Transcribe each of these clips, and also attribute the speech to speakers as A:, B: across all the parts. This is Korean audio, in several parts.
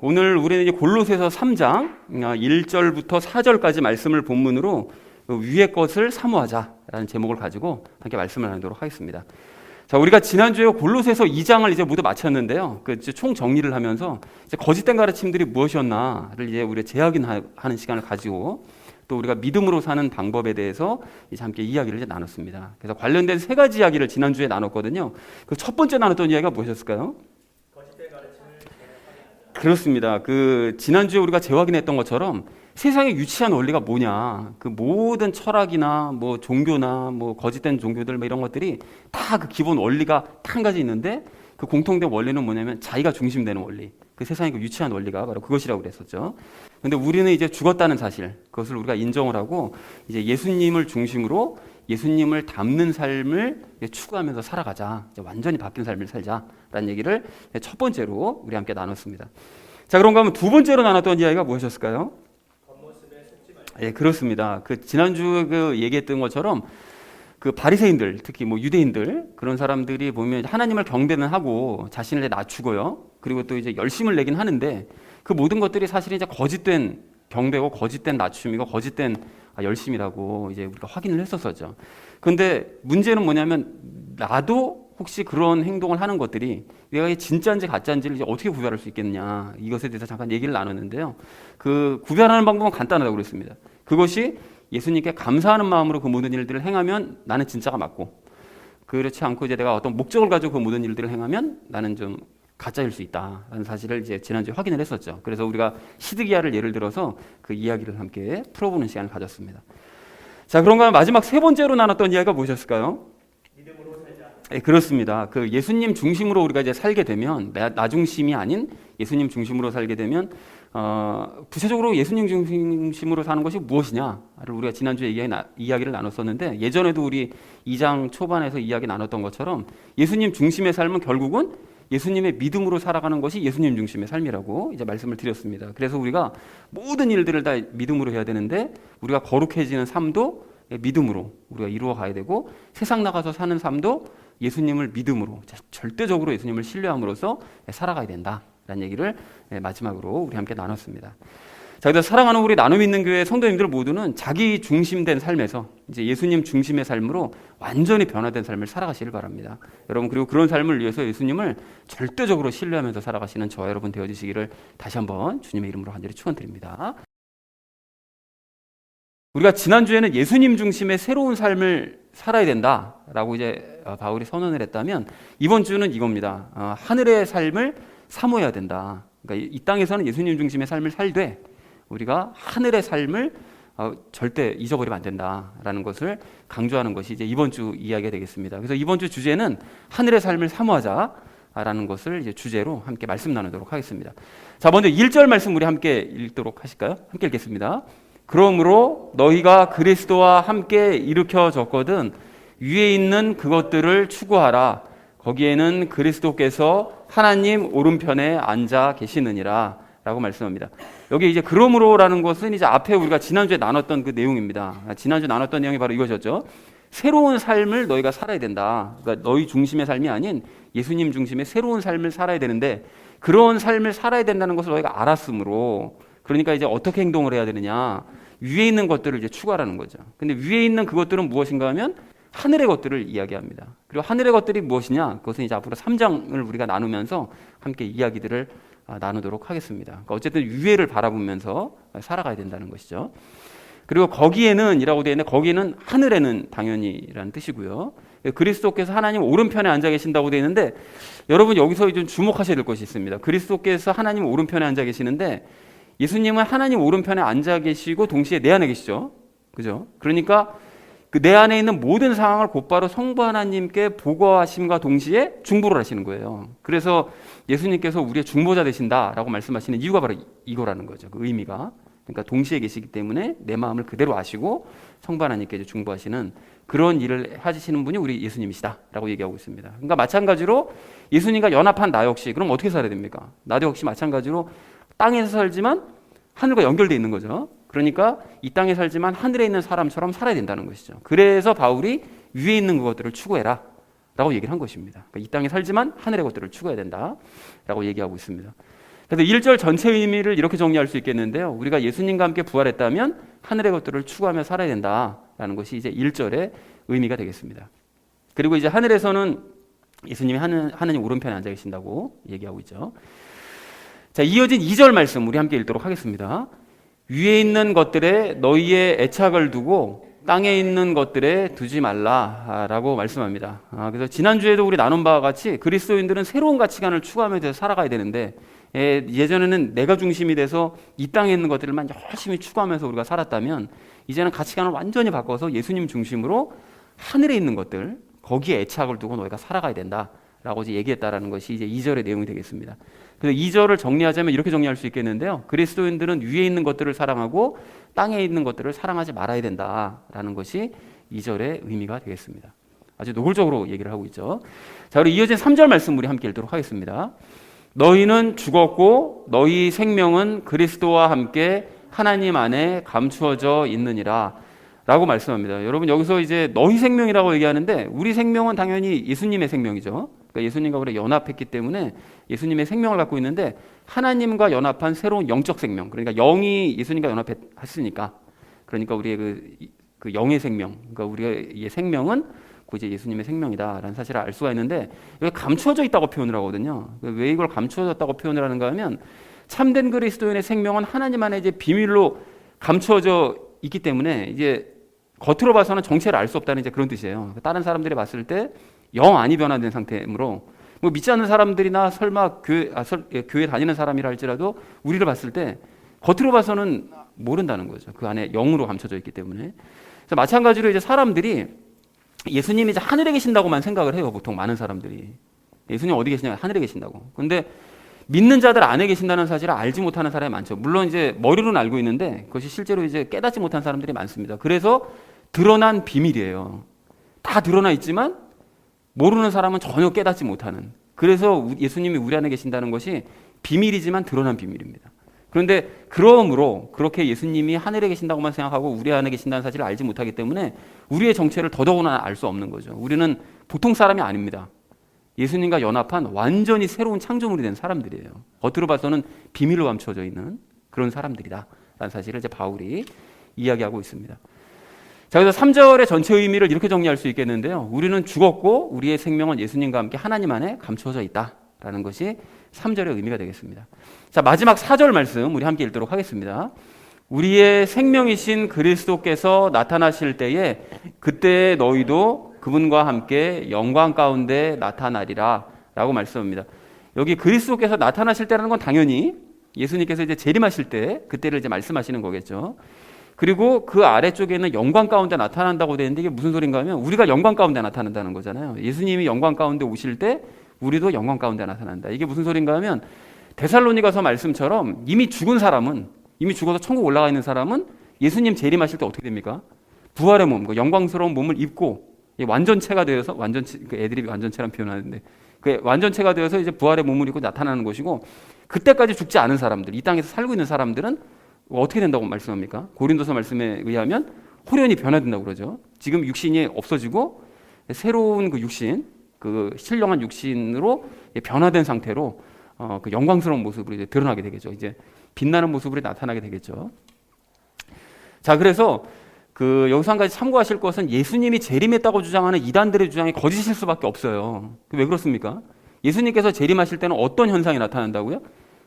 A: 오늘 우리는 이제 골로새서 3장 1절부터 4절까지 말씀을 본문으로 위의 것을 사모하자라는 제목을 가지고 함께 말씀을 나누도록 하겠습니다. 자, 우리가 지난주에 골로새서 2장을 이제 모두 마쳤는데요. 총 정리를 하면서 이제 거짓된 가르침들이 무엇이었나를 이제 우리가 재확인하는 시간을 가지고 또 우리가 믿음으로 사는 방법에 대해서 이제 함께 이야기를 이제 나눴습니다. 그래서 관련된 세 가지 이야기를 지난주에 나눴거든요. 그 첫 번째 나눴던 이야기가 무엇이었을까요? 그렇습니다. 지난주에 우리가 재확인했던 것처럼 세상의 유치한 원리가 뭐냐. 그 모든 철학이나 뭐 종교나 뭐 거짓된 종교들 뭐 이런 것들이 다 그 기본 원리가 딱 한 가지 있는데 그 공통된 원리는 뭐냐면 자기가 중심되는 원리. 그 세상의 그 유치한 원리가 바로 그것이라고 그랬었죠. 근데 우리는 이제 죽었다는 사실, 그것을 우리가 인정을 하고 이제 예수님을 중심으로 예수님을 닮는 삶을 추구하면서 살아가자. 이제 완전히 바뀐 삶을 살자라는 얘기를 첫 번째로 우리 함께 나눴습니다. 자, 그런가 하면 두 번째로 나눴던 이야기가 무엇이었을까요?
B: 겉모습에 속지 말자.
A: 예, 그렇습니다. 지난주 얘기했던 것처럼 바리새인들, 특히 뭐 유대인들 그런 사람들이 보면 하나님을 경배는 하고 자신을 낮추고요. 그리고 또 이제 열심을 내긴 하는데 그 모든 것들이 사실 이제 거짓된 경배고 거짓된 낮춤이고 거짓된 열심이라고 이제 우리가 확인을 했었었죠. 그런데 문제는 뭐냐면 나도 혹시 그런 행동을 하는 것들이 내가 진짜인지 가짜인지를 이제 어떻게 구별할 수 있겠냐, 이것에 대해서 잠깐 얘기를 나눴는데요. 구별하는 방법은 간단하다고 그랬습니다. 그것이 예수님께 감사하는 마음으로 그 모든 일들을 행하면 나는 진짜가 맞고, 그렇지 않고 이제 내가 어떤 목적을 가지고 그 모든 일들을 행하면 나는 좀 가짜일 수 있다라는 사실을 이제 지난주에 확인을 했었죠. 그래서 우리가 시드기야를 예를 들어서 그 이야기를 함께 풀어보는 시간을 가졌습니다. 자, 그런가 하면 마지막 세 번째로 나눴던 이야기가 무엇이었을까요?
B: 믿음으로 살자.
A: 네, 그렇습니다. 예수님 중심으로 우리가 이제 살게 되면, 나 중심이 아닌 예수님 중심으로 살게 되면 구체적으로 예수님 중심으로 사는 것이 무엇이냐를 우리가 지난주에 이야기를 나눴었는데, 예전에도 우리 2장 초반에서 이야기 나눴던 것처럼 예수님 중심의 삶은 결국은 예수님의 믿음으로 살아가는 것이 예수님 중심의 삶이라고 이제 말씀을 드렸습니다. 그래서 우리가 모든 일들을 다 믿음으로 해야 되는데, 우리가 거룩해지는 삶도 믿음으로 우리가 이루어 가야 되고, 세상 나가서 사는 삶도 예수님을 믿음으로, 절대적으로 예수님을 신뢰함으로써 살아가야 된다라는 얘기를 마지막으로 우리 함께 나눴습니다. 자, 그래서 사랑하는 우리 나눔 있는 교회 성도님들 모두는 자기 중심된 삶에서 이제 예수님 중심의 삶으로 완전히 변화된 삶을 살아가시길 바랍니다. 여러분, 그리고 그런 삶을 위해서 예수님을 절대적으로 신뢰하면서 살아가시는 저와 여러분 되어주시기를 다시 한번 주님의 이름으로 간절히 축원드립니다. 우리가 지난주에는 예수님 중심의 새로운 삶을 살아야 된다라고 이제 바울이 선언을 했다면, 이번 주는 이겁니다. 하늘의 삶을 사모해야 된다. 그러니까 이 땅에서는 예수님 중심의 삶을 살되 우리가 하늘의 삶을 절대 잊어버리면 안 된다라는 것을 강조하는 것이 이제 이번 주 이야기가 되겠습니다. 그래서 이번 주 주제는 하늘의 삶을 사모하자라는 것을 이제 주제로 함께 말씀 나누도록 하겠습니다. 자, 먼저 1절 말씀 우리 함께 읽도록 하실까요? 함께 읽겠습니다. 그러므로 너희가 그리스도와 함께 일으켜졌거든 위에 있는 그것들을 추구하라. 거기에는 그리스도께서 하나님 오른편에 앉아 계시느니라 라고 말씀합니다. 여기 이제 그러므로라는 것은 이제 앞에 우리가 지난주에 나눴던 그 내용입니다. 지난주에 나눴던 내용이 바로 이것이었죠. 새로운 삶을 너희가 살아야 된다. 그러니까 너희 중심의 삶이 아닌 예수님 중심의 새로운 삶을 살아야 되는데, 그런 삶을 살아야 된다는 것을 너희가 알았으므로, 그러니까 이제 어떻게 행동을 해야 되느냐, 위에 있는 것들을 이제 추구하라는 거죠. 근데 위에 있는 그것들은 무엇인가 하면 하늘의 것들을 이야기합니다. 그리고 하늘의 것들이 무엇이냐, 그것은 이제 앞으로 3장을 우리가 나누면서 함께 이야기들을 나누도록 하겠습니다. 그러니까 어쨌든 위에를 바라보면서 살아가야 된다는 것이죠. 그리고 거기에는 이라고 되어 있는데, 거기에는 하늘에는 당연히라는 뜻이고요. 그리스도께서 하나님 오른편에 앉아 계신다고 되어 있는데, 여러분 여기서 좀 주목하셔야 될 것이 있습니다. 그리스도께서 하나님 오른편에 앉아 계시는데, 예수님은 하나님 오른편에 앉아 계시고 동시에 내 안에 계시죠. 그죠? 그러니까 내 안에 있는 모든 상황을 곧바로 성부 하나님께 보고하심과 동시에 중보를 하시는 거예요. 그래서 예수님께서 우리의 중보자 되신다라고 말씀하시는 이유가 바로 이거라는 거죠. 그 의미가. 그러니까 동시에 계시기 때문에 내 마음을 그대로 아시고 성부 하나님께 이제 중보하시는 그런 일을 하시는 분이 우리 예수님이시다라고 얘기하고 있습니다. 그러니까 마찬가지로 예수님과 연합한 나 역시 그럼 어떻게 살아야 됩니까? 나도 역시 마찬가지로 땅에서 살지만 하늘과 연결되어 있는 거죠. 그러니까 이 땅에 살지만 하늘에 있는 사람처럼 살아야 된다는 것이죠. 그래서 바울이 위에 있는 그것들을 추구해라 라고 얘기를 한 것입니다. 그러니까 이 땅에 살지만 하늘의 것들을 추구해야 된다 라고 얘기하고 있습니다. 그래서 1절 전체 의미를 이렇게 정리할 수 있겠는데요. 우리가 예수님과 함께 부활했다면 하늘의 것들을 추구하며 살아야 된다라는 것이 이제 1절의 의미가 되겠습니다. 그리고 이제 하늘에서는 예수님이 하느님 오른편에 앉아 계신다고 얘기하고 있죠. 자, 이어진 2절 말씀 우리 함께 읽도록 하겠습니다. 위에 있는 것들에 너희의 애착을 두고 땅에 있는 것들에 두지 말라라고 말씀합니다. 그래서 지난주에도 우리 나눈 바와 같이 그리스도인들은 새로운 가치관을 추구하면서 살아가야 되는데 예전에는 내가 중심이 돼서 이 땅에 있는 것들만 열심히 추구하면서 우리가 살았다면 이제는 가치관을 완전히 바꿔서 예수님 중심으로 하늘에 있는 것들 거기에 애착을 두고 너희가 살아가야 된다라고 이제 얘기했다라는 것이 이제 2절의 내용이 되겠습니다. 그래서 2절을 정리하자면 이렇게 정리할 수 있겠는데요. 그리스도인들은 위에 있는 것들을 사랑하고 땅에 있는 것들을 사랑하지 말아야 된다라는 것이 2절의 의미가 되겠습니다. 아주 노골적으로 얘기를 하고 있죠. 자, 그리고 이어진 3절 말씀 우리 함께 읽도록 하겠습니다. 너희는 죽었고 너희 생명은 그리스도와 함께 하나님 안에 감추어져 있느니라 라고 말씀합니다. 여러분 여기서 이제 너희 생명이라고 얘기하는데 우리 생명은 당연히 예수님의 생명이죠. 그러니까 예수님과 우리 연합했기 때문에 예수님의 생명을 갖고 있는데 하나님과 연합한 새로운 영적 생명, 그러니까 영이 예수님과 연합했으니까, 그러니까 우리의 그 영의 생명, 그러니까 우리의 생명은 그 이제 예수님의 생명이다라는 사실을 알 수가 있는데 여기 감추어져 있다고 표현을 하거든요. 왜 이걸 감추어졌다고 표현을 하는가 하면 참된 그리스도인의 생명은 하나님 안에 이제 비밀로 감추어져 있기 때문에 이제 겉으로 봐서는 정체를 알 수 없다는 이제 그런 뜻이에요. 다른 사람들이 봤을 때 영 안이 변화된 상태이므로 뭐 믿지 않는 사람들이나 설마 교회 다니는 사람이라 할지라도 우리를 봤을 때 겉으로 봐서는 모른다는 거죠. 그 안에 영으로 감춰져 있기 때문에. 그래서 마찬가지로 이제 사람들이 예수님이 이제 하늘에 계신다고만 생각을 해요. 보통 많은 사람들이 예수님 어디 계시냐, 하늘에 계신다고. 근데 믿는 자들 안에 계신다는 사실을 알지 못하는 사람이 많죠. 물론 이제 머리로는 알고 있는데 그것이 실제로 이제 깨닫지 못한 사람들이 많습니다. 그래서 드러난 비밀이에요. 다 드러나 있지만 모르는 사람은 전혀 깨닫지 못하는. 그래서 예수님이 우리 안에 계신다는 것이 비밀이지만 드러난 비밀입니다. 그런데 그러므로 그렇게 예수님이 하늘에 계신다고만 생각하고 우리 안에 계신다는 사실을 알지 못하기 때문에 우리의 정체를 더더구나 알 수 없는 거죠. 우리는 보통 사람이 아닙니다. 예수님과 연합한 완전히 새로운 창조물이 된 사람들이에요. 겉으로 봐서는 비밀로 감춰져 있는 그런 사람들이다 라는 사실을 이제 바울이 이야기하고 있습니다. 자, 그래서 3절의 전체 의미를 이렇게 정리할 수 있겠는데요. 우리는 죽었고 우리의 생명은 예수님과 함께 하나님 안에 감추어져 있다라는 것이 3절의 의미가 되겠습니다. 자, 마지막 4절 말씀 우리 함께 읽도록 하겠습니다. 우리의 생명이신 그리스도께서 나타나실 때에 그때 너희도 그분과 함께 영광 가운데 나타나리라 라고 말씀합니다. 여기 그리스도께서 나타나실 때라는 건 당연히 예수님께서 이제 재림하실 때 그때를 이제 말씀하시는 거겠죠. 그리고 그 아래쪽에는 영광 가운데 나타난다고 되는데 이게 무슨 소린가 하면 우리가 영광 가운데 나타난다는 거잖아요. 예수님이 영광 가운데 오실 때 우리도 영광 가운데 나타난다. 이게 무슨 소린가 하면 데살로니가서 말씀처럼 이미 죽은 사람은, 이미 죽어서 천국 올라가 있는 사람은 예수님 재림하실 때 어떻게 됩니까? 부활의 몸, 그 영광스러운 몸을 입고 완전체가 되어서 그 애드립이 완전체란 표현하는데 그 완전체가 되어서 이제 부활의 몸을 입고 나타나는 것이고 그때까지 죽지 않은 사람들, 이 땅에서 살고 있는 사람들은 어떻게 된다고 말씀합니까? 고린도서 말씀에 의하면 호련히 변화된다고 그러죠. 지금 육신이 없어지고 새로운 그 육신, 그 신령한 육신으로 변화된 상태로 그 영광스러운 모습으로 이제 드러나게 되겠죠. 이제 빛나는 모습으로 나타나게 되겠죠. 자, 그래서 여기서 한 가지 참고하실 것은 예수님이 재림했다고 주장하는 이단들의 주장이 거짓일 수밖에 없어요. 왜 그렇습니까? 예수님께서 재림하실 때는 어떤 현상이 나타난다고요?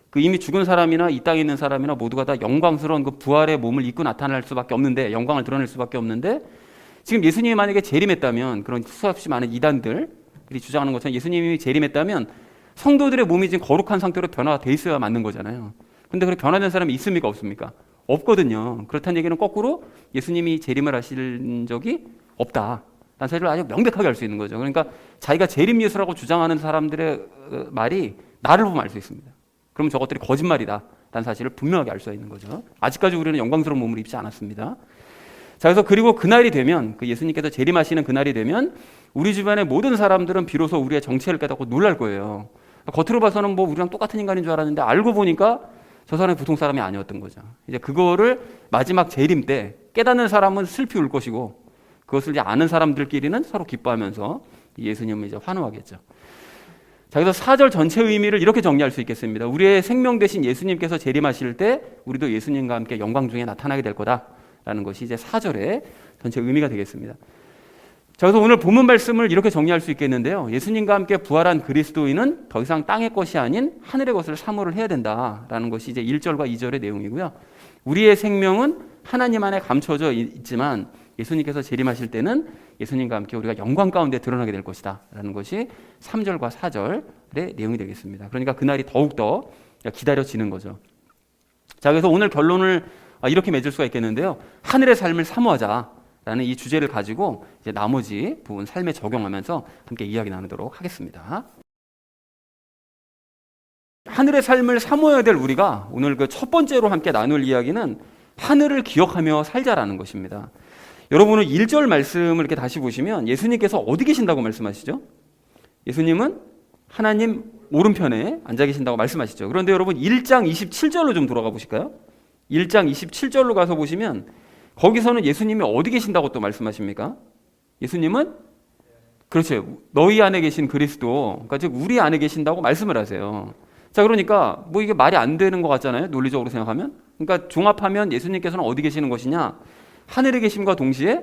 A: 그 이미 죽은 사람이나 이 땅에 있는 사람이나 모두가 다 영광스러운 그 부활의 몸을 입고 나타날 수밖에 없는데, 영광을 드러낼 수밖에 없는데, 지금 예수님이 만약에 재림했다면, 그런 수없이 많은 이단들이 주장하는 것처럼 예수님이 재림했다면 성도들의 몸이 지금 거룩한 상태로 변화가 돼 있어야 맞는 거잖아요. 근데 그렇게 변화된 사람이 있습니까, 없습니까? 없거든요. 그렇다는 얘기는 거꾸로 예수님이 재림을 하실 적이 없다 라는 사실을 아주 명백하게 알 수 있는 거죠. 그러니까 자기가 재림 예수라고 주장하는 사람들의 말이 나를 보면 알 수 있습니다. 그러면 저것들이 거짓말이다 라는 사실을 분명하게 알 수 있는 거죠. 아직까지 우리는 영광스러운 몸을 입지 않았습니다. 자, 그래서 그리고 그날이 되면, 그 예수님께서 재림하시는 그날이 되면 우리 주변의 모든 사람들은 비로소 우리의 정체를 깨닫고 놀랄 거예요. 겉으로 봐서는 뭐 우리랑 똑같은 인간인 줄 알았는데 알고 보니까 저 사람이 보통 사람이 아니었던 거죠. 이제 그거를 마지막 재림 때 깨닫는 사람은 슬피 울 것이고 그것을 이제 아는 사람들끼리는 서로 기뻐하면서 예수님을 이제 환호하겠죠. 자, 그래서 4절 전체 의미를 이렇게 정리할 수 있겠습니다. 우리의 생명 되신 예수님께서 재림하실 때 우리도 예수님과 함께 영광 중에 나타나게 될 거다라는 것이 이제 4절의 전체 의미가 되겠습니다. 자, 그래서 오늘 본문 말씀을 이렇게 정리할 수 있겠는데요. 예수님과 함께 부활한 그리스도인은 더 이상 땅의 것이 아닌 하늘의 것을 사모를 해야 된다라는 것이 이제 1절과 2절의 내용이고요. 우리의 생명은 하나님 안에 감춰져 있지만 예수님께서 재림하실 때는 예수님과 함께 우리가 영광 가운데 드러나게 될 것이다 라는 것이 3절과 4절의 내용이 되겠습니다. 그러니까 그날이 더욱더 기다려지는 거죠. 자, 그래서 오늘 결론을 이렇게 맺을 수가 있겠는데요. 하늘의 삶을 사모하자라는 이 주제를 가지고 이제 나머지 부분 삶에 적용하면서 함께 이야기 나누도록 하겠습니다. 하늘의 삶을 사모해야 될 우리가 오늘 그 첫 번째로 함께 나눌 이야기는 하늘을 기억하며 살자라는 것입니다. 여러분은 1절 말씀을 이렇게 다시 보시면 예수님께서 어디 계신다고 말씀하시죠? 예수님은 하나님 오른편에 앉아 계신다고 말씀하시죠. 그런데 여러분 1장 27절로 좀 돌아가 보실까요? 1장 27절로 가서 보시면 거기서는 예수님이 어디 계신다고 또 말씀하십니까? 예수님은 그렇죠. 너희 안에 계신 그리스도, 그러니까 즉 우리 안에 계신다고 말씀을 하세요. 자, 그러니까 뭐 이게 말이 안 되는 것 같잖아요. 논리적으로 생각하면. 그러니까 종합하면 예수님께서는 어디 계시는 것이냐? 하늘에 계심과 동시에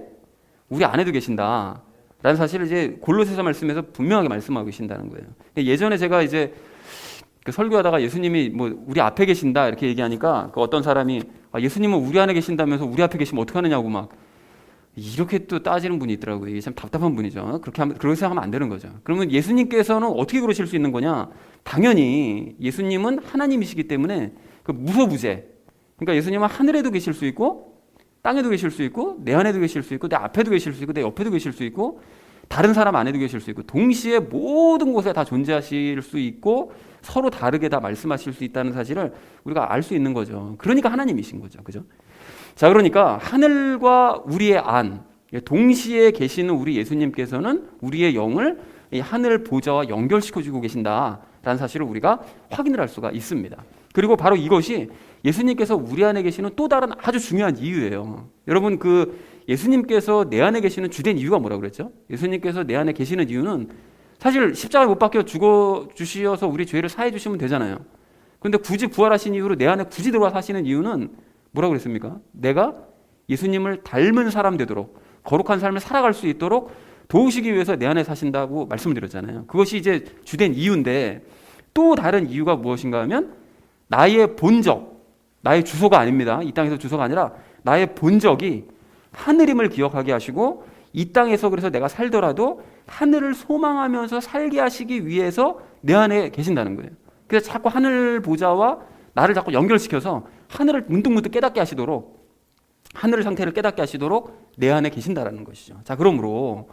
A: 우리 안에도 계신다 라는 사실을 이제 골로새서 말씀에서 분명하게 말씀하고 계신다는 거예요. 예전에 제가 이제 그 설교하다가 예수님이 뭐 우리 앞에 계신다 이렇게 얘기하니까 그 어떤 사람이 예수님은 우리 안에 계신다면서 우리 앞에 계시면 어떡하느냐고 막 이렇게 또 따지는 분이 있더라고요. 이게 참 답답한 분이죠. 그렇게 생각하면 안 되는 거죠. 그러면 예수님께서는 어떻게 그러실 수 있는 거냐? 당연히 예수님은 하나님이시기 때문에 그 무소부재. 그러니까 예수님은 하늘에도 계실 수 있고 땅에도 계실 수 있고 내 안에도 계실 수 있고 내 앞에도 계실 수 있고 내 옆에도 계실 수 있고 다른 사람 안에도 계실 수 있고 동시에 모든 곳에 다 존재하실 수 있고 서로 다르게 다 말씀하실 수 있다는 사실을 우리가 알 수 있는 거죠. 그러니까 하나님이신 거죠. 그죠? 자, 그러니까 하늘과 우리의 안 동시에 계시는 우리 예수님께서는 우리의 영을 이 하늘 보좌와 연결시켜주고 계신다라는 사실을 우리가 확인을 할 수가 있습니다. 그리고 바로 이것이 예수님께서 우리 안에 계시는 또 다른 아주 중요한 이유예요. 여러분 그 예수님께서 내 안에 계시는 주된 이유가 뭐라고 그랬죠? 예수님께서 내 안에 계시는 이유는 사실 십자가에 못 박혀 죽어 주시어서 우리 죄를 사해 주시면 되잖아요. 그런데 굳이 부활하신 이후로 내 안에 굳이 들어와 사시는 이유는 뭐라고 그랬습니까? 내가 예수님을 닮은 사람 되도록 거룩한 삶을 살아갈 수 있도록 도우시기 위해서 내 안에 사신다고 말씀을 드렸잖아요. 그것이 이제 주된 이유인데 또 다른 이유가 무엇인가 하면 나의 본적, 나의 주소가 아닙니다. 이 땅에서 주소가 아니라 나의 본적이 하늘임을 기억하게 하시고 이 땅에서 그래서 내가 살더라도 하늘을 소망하면서 살게 하시기 위해서 내 안에 계신다는 거예요. 그래서 자꾸 하늘 보좌와 나를 자꾸 연결시켜서 하늘을 문득문득 깨닫게 하시도록 하늘 상태를 깨닫게 하시도록 내 안에 계신다라는 것이죠. 자, 그러므로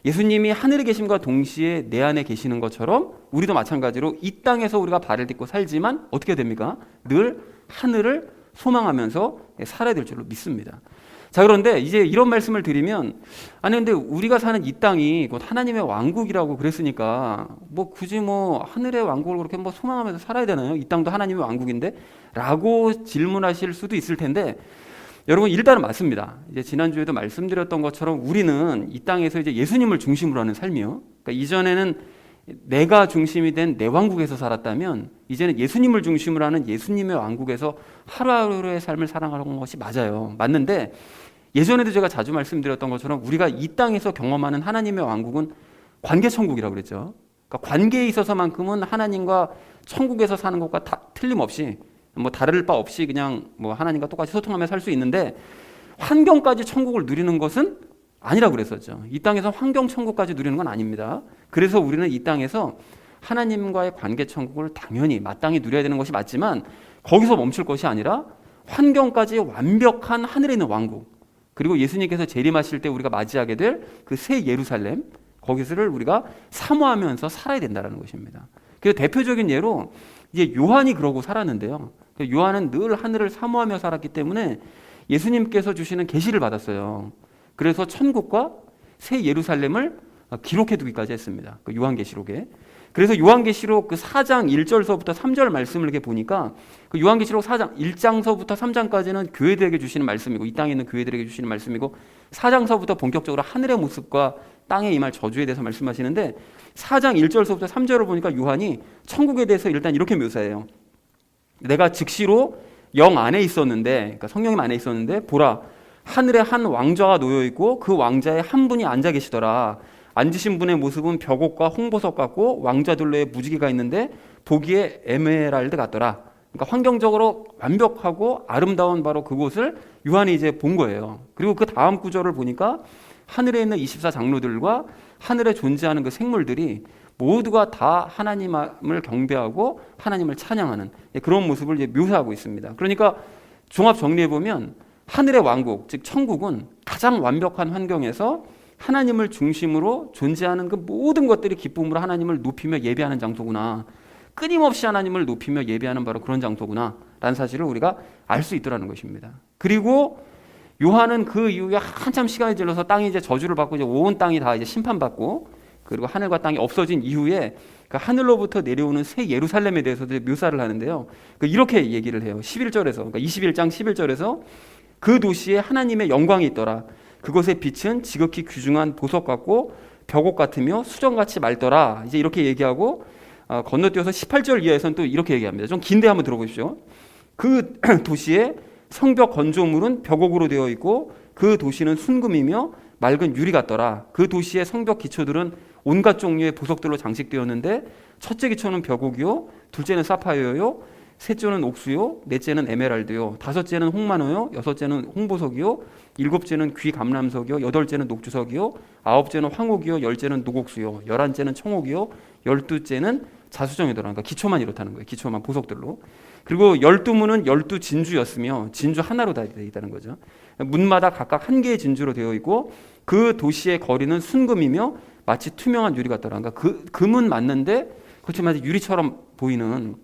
A: 예수님이 하늘에 계심과 동시에 내 안에 계시는 것처럼 우리도 마찬가지로 이 땅에서 우리가 발을 딛고 살지만 어떻게 됩니까? 늘 하늘을 소망하면서 살아야 될 줄로 믿습니다. 자, 그런데 이제 이런 말씀을 드리면 아니 근데 우리가 사는 이 땅이 곧 하나님의 왕국이라고 그랬으니까 뭐 굳이 뭐 하늘의 왕국을 그렇게 뭐 소망하면서 살아야 되나요? 이 땅도 하나님의 왕국인데? 라고 질문하실 수도 있을 텐데 여러분 일단은 맞습니다. 이제 지난주에도 말씀드렸던 것처럼 우리는 이 땅에서 이제 예수님을 중심으로 하는 삶이요. 그러니까 이전에는 내가 중심이 된 내 왕국에서 살았다면 이제는 예수님을 중심으로 하는 예수님의 왕국에서 하루하루의 삶을 살아가는 것이 맞아요. 맞는데 예전에도 제가 자주 말씀드렸던 것처럼 우리가 이 땅에서 경험하는 하나님의 왕국은 관계천국이라고 그랬죠. 그러니까 관계에 있어서만큼은 하나님과 천국에서 사는 것과 다 틀림없이 뭐 다를 바 없이 그냥 뭐 하나님과 똑같이 소통하며 살 수 있는데 환경까지 천국을 누리는 것은 아니라고 그랬었죠. 이 땅에서 환경 천국까지 누리는 건 아닙니다. 그래서 우리는 이 땅에서 하나님과의 관계 천국을 당연히 마땅히 누려야 되는 것이 맞지만 거기서 멈출 것이 아니라 환경까지 완벽한 하늘에 있는 왕국 그리고 예수님께서 재림하실 때 우리가 맞이하게 될 그 새 예루살렘 거기서를 우리가 사모하면서 살아야 된다는 것입니다. 그래서 대표적인 예로 이제 요한이 그러고 살았는데요. 요한은 늘 하늘을 사모하며 살았기 때문에 예수님께서 주시는 계시를 받았어요. 그래서 천국과 새 예루살렘을 기록해 두기까지 했습니다. 그 요한계시록에. 그래서 요한계시록 그 4장 1절서부터 3절 말씀을 이렇게 보니까 그 요한계시록 4장 1장서부터 3장까지는 교회들에게 주시는 말씀이고 이 땅에 있는 교회들에게 주시는 말씀이고 4장서부터 본격적으로 하늘의 모습과 땅에 임할 저주에 대해서 말씀하시는데 4장 1절서부터 3절을 보니까 요한이 천국에 대해서 일단 이렇게 묘사해요. 내가 즉시로 영 안에 있었는데, 그러니까 성령님 안에 있었는데 보라 하늘에 한 왕좌가 놓여 있고 그 왕좌에 한 분이 앉아 계시더라. 앉으신 분의 모습은 벽옥과 홍보석 같고 왕좌 둘레에 무지개가 있는데 보기에 에메랄드 같더라. 그러니까 환경적으로 완벽하고 아름다운 바로 그곳을 요한이 이제 본 거예요. 그리고 그 다음 구절을 보니까 하늘에 있는 24장로들과 하늘에 존재하는 그 생물들이 모두가 다 하나님을 경배하고 하나님을 찬양하는 그런 모습을 이제 묘사하고 있습니다. 그러니까 종합 정리해 보면 하늘의 왕국, 즉 천국은 가장 완벽한 환경에서 하나님을 중심으로 존재하는 그 모든 것들이 기쁨으로 하나님을 높이며 예배하는 장소구나. 끊임없이 하나님을 높이며 예배하는 바로 그런 장소구나 라는 사실을 우리가 알 수 있더라는 것입니다. 그리고 요한은 그 이후에 한참 시간이 질러서 땅이 이제 저주를 받고 이제 온 땅이 다 이제 심판받고 그리고 하늘과 땅이 없어진 이후에 그 하늘로부터 내려오는 새 예루살렘에 대해서도 묘사를 하는데요. 이렇게 얘기를 해요. 11절에서 그러니까 21장 11절에서 그 도시에 하나님의 영광이 있더라. 그것의 빛은 지극히 귀중한 보석 같고 벽옥 같으며 수정같이 맑더라. 이제 이렇게 얘기하고 건너뛰어서 18절 이하에서는 또 이렇게 얘기합니다. 좀 긴데 한번 들어보십시오. 그 도시의 성벽 건조물은 벽옥으로 되어 있고 그 도시는 순금이며 맑은 유리 같더라. 그 도시의 성벽 기초들은 온갖 종류의 보석들로 장식되었는데 첫째 기초는 벽옥이요, 둘째는 사파이어요, 셋째는 옥수요, 넷째는 에메랄드요, 다섯째는 홍만호요, 여섯째는 홍보석이요, 일곱째는 귀감람석이요, 여덟째는 녹주석이요, 아홉째는 황옥이요, 열째는 녹옥수요, 열한째는 청옥이요, 열두째는 자수정이더라. 그러니까 기초만 이렇다는 거예요. 기초만 보석들로. 그리고 12문은 12진주였으며 진주 하나로 다 되어 있다는 거죠. 문마다 각각 한 개의 진주로 되어 있고 그 도시의 거리는 순금이며 마치 투명한 유리 같더라. 그러니까 금은 맞는데 그렇지만 유리처럼 보이는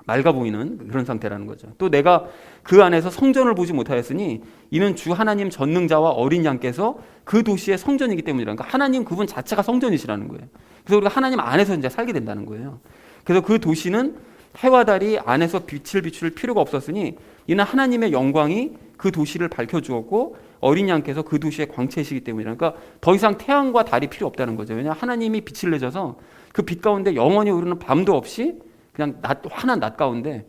A: 맑아 보이는 그런 상태라는 거죠. 또 내가 그 안에서 성전을 보지 못하였으니 이는 주 하나님 전능자와 어린 양께서 그 도시의 성전이기 때문이라. 그러니까 하나님 그분 자체가 성전이시라는 거예요. 그래서 우리가 하나님 안에서 이제 살게 된다는 거예요. 그래서 그 도시는 해와 달이 안에서 빛을 비출 필요가 없었으니 이는 하나님의 영광이 그 도시를 밝혀주었고 어린 양께서 그 도시의 광채이시기 때문이라. 그러니까 더 이상 태양과 달이 필요 없다는 거죠. 왜냐하면 하나님이 빛을 내셔서 그 빛 가운데 영원히 오르는 밤도 없이 그냥 환한 낮 가운데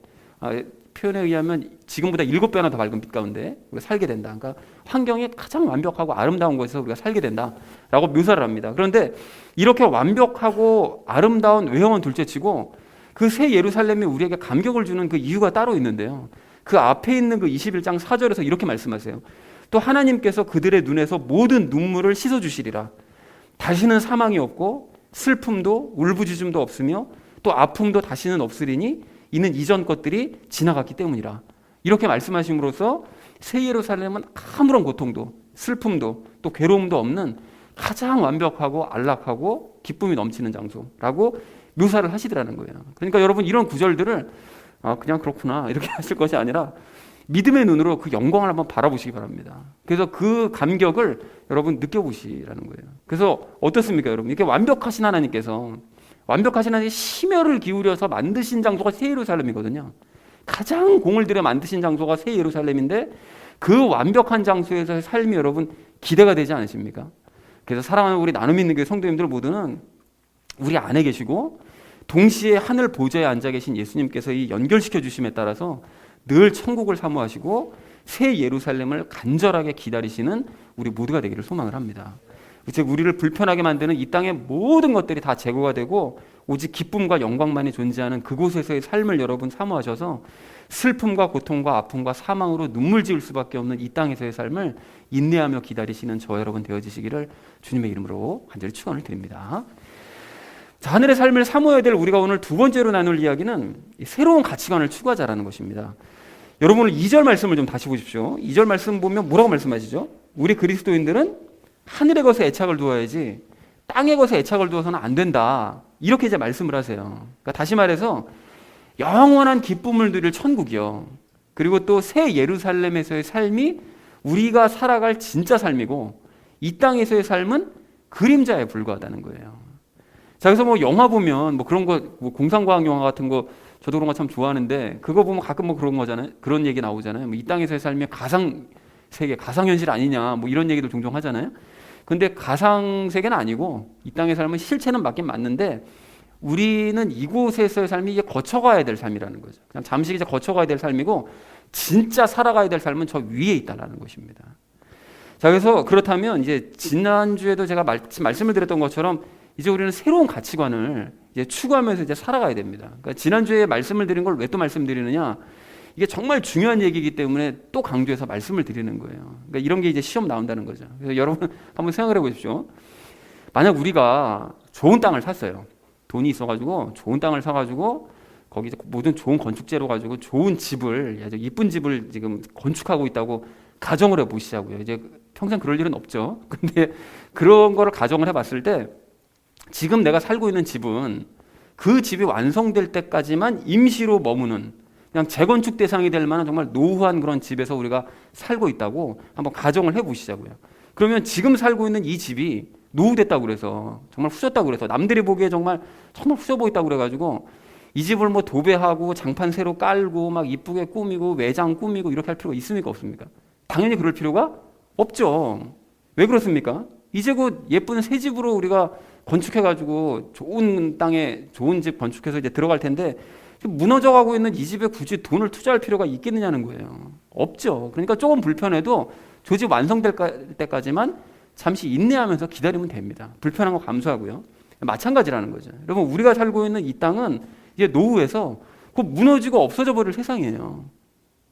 A: 표현에 의하면 지금보다 7배나 더 밝은 빛 가운데 우리가 살게 된다. 그러니까 환경이 가장 완벽하고 아름다운 곳에서 우리가 살게 된다라고 묘사를 합니다. 그런데 이렇게 완벽하고 아름다운 외형은 둘째치고 그 새 예루살렘이 우리에게 감격을 주는 그 이유가 따로 있는데요. 그 앞에 있는 그 21장 4절에서 이렇게 말씀하세요. 또 하나님께서 그들의 눈에서 모든 눈물을 씻어주시리라. 다시는 사망이 없고 슬픔도 울부짖음도 없으며 또 아픔도 다시는 없으리니 이는 이전 것들이 지나갔기 때문이라. 이렇게 말씀하심으로써 새 예루살렘은 아무런 고통도 슬픔도 또 괴로움도 없는 가장 완벽하고 안락하고 기쁨이 넘치는 장소라고 묘사를 하시더라는 거예요. 그러니까 여러분 이런 구절들을 그냥 그렇구나 이렇게 하실 것이 아니라 믿음의 눈으로 그 영광을 한번 바라보시기 바랍니다. 그래서 그 감격을 여러분 느껴보시라는 거예요. 그래서 어떻습니까 여러분? 이렇게 완벽하신 하나님께서 완벽하신 하나님 심혈을 기울여서 만드신 장소가 새 예루살렘이거든요. 가장 공을 들여 만드신 장소가 새 예루살렘인데 그 완벽한 장소에서의 삶이 여러분 기대가 되지 않으십니까? 그래서 사랑하는 우리 나눔 있는 교회 성도님들 모두는 우리 안에 계시고 동시에 하늘 보좌에 앉아 계신 예수님께서 이 연결시켜 주심에 따라서 늘 천국을 사모하시고 새 예루살렘을 간절하게 기다리시는 우리 모두가 되기를 소망을 합니다. 즉 우리를 불편하게 만드는 이 땅의 모든 것들이 다 제거가 되고 오직 기쁨과 영광만이 존재하는 그곳에서의 삶을 여러분 사모하셔서 슬픔과 고통과 아픔과 사망으로 눈물 지을 수밖에 없는 이 땅에서의 삶을 인내하며 기다리시는 저 여러분 되어지시기를 주님의 이름으로 간절히 축원을 드립니다. 자, 하늘의 삶을 사모해야 될 우리가 오늘 두 번째로 나눌 이야기는 새로운 가치관을 추구하자라는 것입니다. 여러분 오늘 2절 말씀을 좀 다시 보십시오. 2절 말씀 보면 뭐라고 말씀하시죠? 우리 그리스도인들은 하늘의 것에 애착을 두어야지 땅의 것에 애착을 두어서는 안 된다. 이렇게 이제 말씀을 하세요. 그러니까 다시 말해서 영원한 기쁨을 누릴 천국이요. 그리고 또 새 예루살렘에서의 삶이 우리가 살아갈 진짜 삶이고 이 땅에서의 삶은 그림자에 불과하다는 거예요. 자, 그래서 뭐 영화 보면 뭐 그런 거, 뭐 공상과학 영화 같은 거 저도 그런 거 참 좋아하는데 그거 보면 가끔 뭐 그런 거잖아요. 그런 얘기 나오잖아요. 뭐 이 땅에서의 삶이 가상 세계, 가상 현실 아니냐, 뭐 이런 얘기들 종종 하잖아요. 근데 가상 세계는 아니고 이 땅의 삶은 실체는 맞긴 맞는데 우리는 이곳에서의 삶이 이제 거쳐가야 될 삶이라는 거죠. 그냥 잠시 이제 거쳐가야 될 삶이고 진짜 살아가야 될 삶은 저 위에 있다라는 것입니다. 자, 그래서 그렇다면 이제 지난주에도 제가 말씀을 드렸던 것처럼 이제 우리는 새로운 가치관을 이제 추구하면서 이제 살아가야 됩니다. 그러니까 지난주에 말씀을 드린 걸 왜 또 말씀드리느냐? 이게 정말 중요한 얘기이기 때문에 또 강조해서 말씀을 드리는 거예요. 그러니까 이런 게 이제 시험 나온다는 거죠. 그래서 여러분 한번 생각을 해보십시오. 만약 우리가 좋은 땅을 샀어요. 돈이 있어가지고 좋은 땅을 사가지고 거기 모든 좋은 건축재로 가지고 좋은 집을 아주 이쁜 집을 지금 건축하고 있다고 가정을 해보시자고요. 이제 평생 그럴 일은 없죠. 근데 그런 거를 가정을 해봤을 때 지금 내가 살고 있는 집은 그 집이 완성될 때까지만 임시로 머무는 그냥 재건축 대상이 될 만한 정말 노후한 그런 집에서 우리가 살고 있다고 한번 가정을 해보시자고요. 그러면 지금 살고 있는 이 집이 노후됐다고 그래서 정말 후졌다고 그래서 남들이 보기에 정말 후져 보인다고 그래가지고 이 집을 뭐 도배하고 장판 새로 깔고 막 이쁘게 꾸미고 외장 꾸미고 이렇게 할 필요가 있습니까 없습니까? 당연히 그럴 필요가 없죠. 왜 그렇습니까? 이제 곧 예쁜 새 집으로 우리가 건축해가지고 좋은 땅에 좋은 집 건축해서 이제 들어갈 텐데 무너져가고 있는 이 집에 굳이 돈을 투자할 필요가 있겠느냐는 거예요. 없죠. 그러니까 조금 불편해도 저 집 완성될 때까지만 잠시 인내하면서 기다리면 됩니다. 불편한 거 감수하고요. 마찬가지라는 거죠. 여러분 우리가 살고 있는 이 땅은 이제 노후에서 곧 무너지고 없어져 버릴 세상이에요.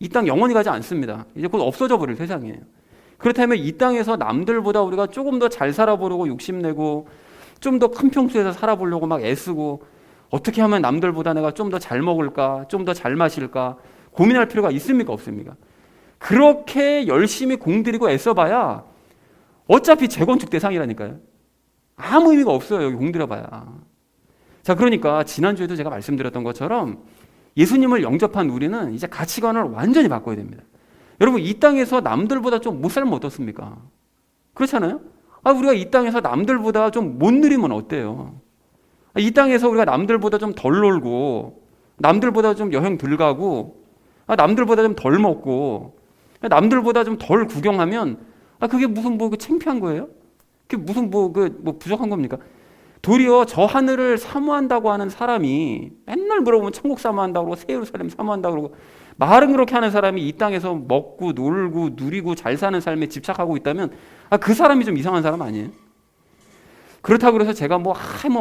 A: 이 땅 영원히 가지 않습니다. 이제 곧 없어져 버릴 세상이에요. 그렇다면 이 땅에서 남들보다 우리가 조금 더 잘 살아보려고 욕심내고 좀 더 큰 평수에서 살아보려고 막 애쓰고 어떻게 하면 남들보다 내가 좀 더 잘 먹을까 좀 더 잘 마실까 고민할 필요가 있습니까 없습니까? 그렇게 열심히 공들이고 애써봐야 어차피 재건축 대상이라니까요. 아무 의미가 없어요. 여기 공들여봐야. 자, 그러니까 지난주에도 제가 말씀드렸던 것처럼 예수님을 영접한 우리는 이제 가치관을 완전히 바꿔야 됩니다. 여러분 이 땅에서 남들보다 좀 못 살면 어떻습니까? 그렇잖아요? 우리가 이 땅에서 남들보다 좀 못 누리면 어때요? 이 땅에서 우리가 남들보다 좀 덜 놀고 남들보다 좀 여행 덜 가고 남들보다 좀 덜 먹고 남들보다 좀 덜 구경하면 그게 무슨 뭐 창피한 거예요? 그게 무슨 뭐 부족한 겁니까? 도리어 저 하늘을 사모한다고 하는 사람이 맨날 물어보면 천국 사모한다고 그러고 새 예루살렘 사모한다고 그러고 말은 그렇게 하는 사람이 이 땅에서 먹고 놀고 누리고 잘 사는 삶에 집착하고 있다면 그 사람이 좀 이상한 사람 아니에요? 그렇다고 해서 제가 뭐